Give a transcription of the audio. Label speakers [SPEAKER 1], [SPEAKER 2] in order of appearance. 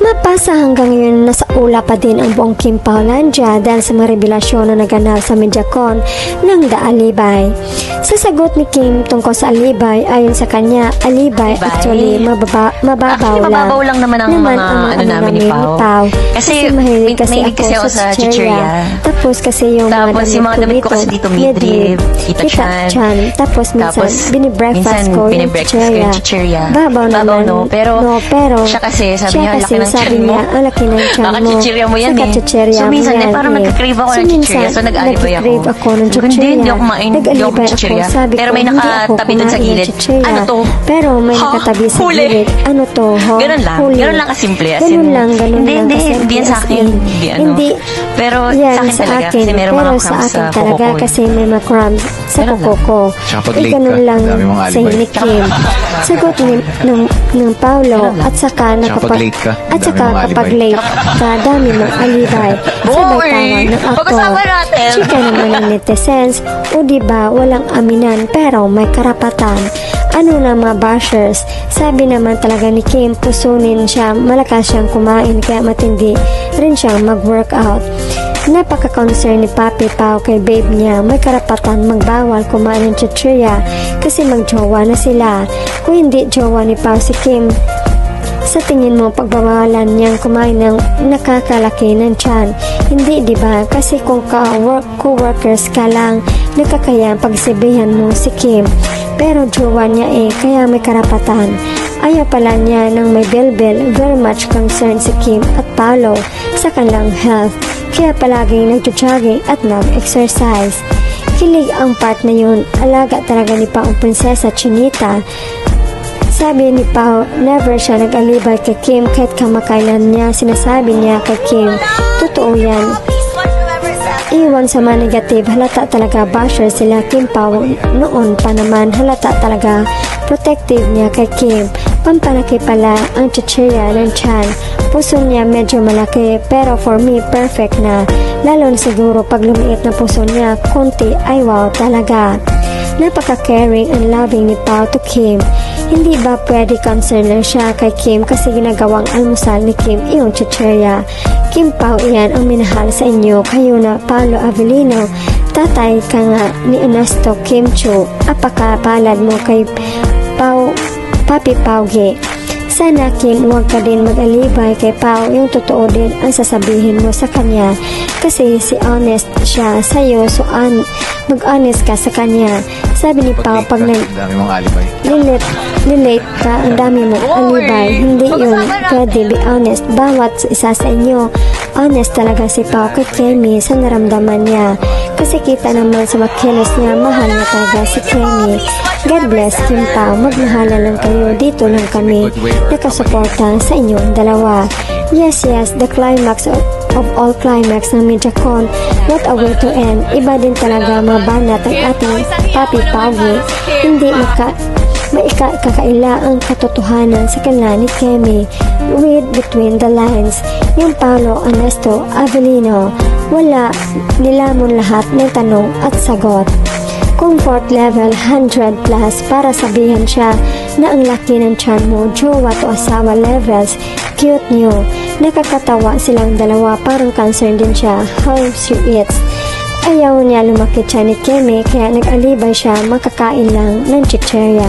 [SPEAKER 1] Mapasa hanggang ngayon nasa ula pa din ang buong Kim Paulandia dahil sa mga revelasyon na naganap sa MediaCon ng The Alibay. Sa sagot ni Kim tungkol sa alibay, ayon sa kanya, alibay actually mababaw
[SPEAKER 2] lang naman ang mga namin ni Pao. Kasi mahilig kasi ako sa chichirya.
[SPEAKER 1] Tapos kasi yung
[SPEAKER 2] mga damit ko kasi dito midrib, kita chan.
[SPEAKER 1] Tapos minsan binibreakfast ko yung chichirya. Babaw naman.
[SPEAKER 2] No, pero siya kasi sabi niya,
[SPEAKER 1] ang laki ng chan mo.
[SPEAKER 2] Baka chichirya mo yan eh. So minsan parang nagka-crave ako ng chichirya. So nag-alibay ako. Hindi ako kumain. Hindi ako chichirya. Pero may nakatabi dun sa gilid. Ano to?
[SPEAKER 1] Pero may nakatabi sa gilid. Ano to?
[SPEAKER 2] Ganun lang kasimple.
[SPEAKER 1] Ganun lang.
[SPEAKER 2] Hindi yan sa akin. Hindi. Pero sa akin talaga. Kasi meron mga crumbs sa kuko ko.
[SPEAKER 1] Kasi may mga crumbs sa kuko ko. Ganun lang sa ni Kim. Sagot ng Paulo at saka kapag late ka, dami mong alibay. Sabay tawa ng ako. Chika naman ng netizens. O diba, walang aminan pero may karapatan. Ano na mga bashers? Sabi naman talaga ni Kim, pusunin siya, malakas siyang kumain kaya matindi rin siyang mag-workout. Napaka-concern ni Papi Pao kay babe niya, may karapatan magbawal kumain ng chichirya kasi magjowa na sila. Kung hindi jowa ni Pao si Kim, sa tingin mo pagbawalan niyang kumain ng nakakalaki ng tiyan? Hindi, diba? Kasi kung co-workers ka lang, nakakaya pagsabihan mo si Kim. Pero jowa niya kaya may karapatan. Ayaw pala niya ng may belbel. Very much concerned si Kim at Paulo sa kanilang health. Kaya palaging nag-jogging at nag-exercise. Kilig ang part na yun. Alaga talaga ni Pao ang prinsesa Chinita. Sabi ni Pao, never siya nag-alibay kay Kim kahit kamakailan niya sinasabi niya kay Kim. Totoo yan. Iwan sa mga negative, halata talaga basher sila Kim Pao. Noon pa naman, halata talaga protective niya kay Kim. Pampanaki pala ang chichirya ng chan. Puso niya medyo malaki, pero for me, perfect na. Lalo na siguro pag lumiit na puso niya, konti ay wow talaga. Napaka-caring and loving ni Pao to Kim. Hindi ba pwede concern lang siya kay Kim kasi ginagawang almusal ni Kim iyong chichirya? Kim Pao, iyan ang minahal sa inyo. Kayo na Paolo Avellino. Tatay ka nga ni Ernesto Kim Chiu. Apakapalad mo kay Papi Pauge. Sana Kim, huwag ka din mag-alibay kay Pao. Yung totoo din ang sasabihin mo sa kanya. Kasi si honest siya sa'yo, so mag-honest ka sa kanya. Sabi ni Pao, pag nilate ka, ang dami mong alibay. Hindi yun pwede, be honest. Bawat isa sa inyo, honest talaga si Pao kay Kemi sa naramdaman niya. Kasi kita naman sa makinis niya, mahal niya talaga si Kemi. God bless Kim Pao, magmahala lang kayo. Dito lang kami nakasuporta sa inyong dalawa. Yes, the climax of all climax ng MediaCon. What a way to end. Iba din talaga mabanat ang ating Papi Pauge. Hindi maikakaila ang katotohanan sa kanila ni Kemi. Read between the lines. Yung Paolo Ernesto Avellino, wala, nilamon lahat ng tanong at sagot. Comfort level 100 plus para sabihan siya na ang laki ng tiyan mo, jowa to asawa levels, cute niyo. Nakakatawa silang dalawa, parang concerned din siya how she eats. Ayaw niya lumaki siya ni Kemi kaya nag-alibay siya makakain lang ng chichirya.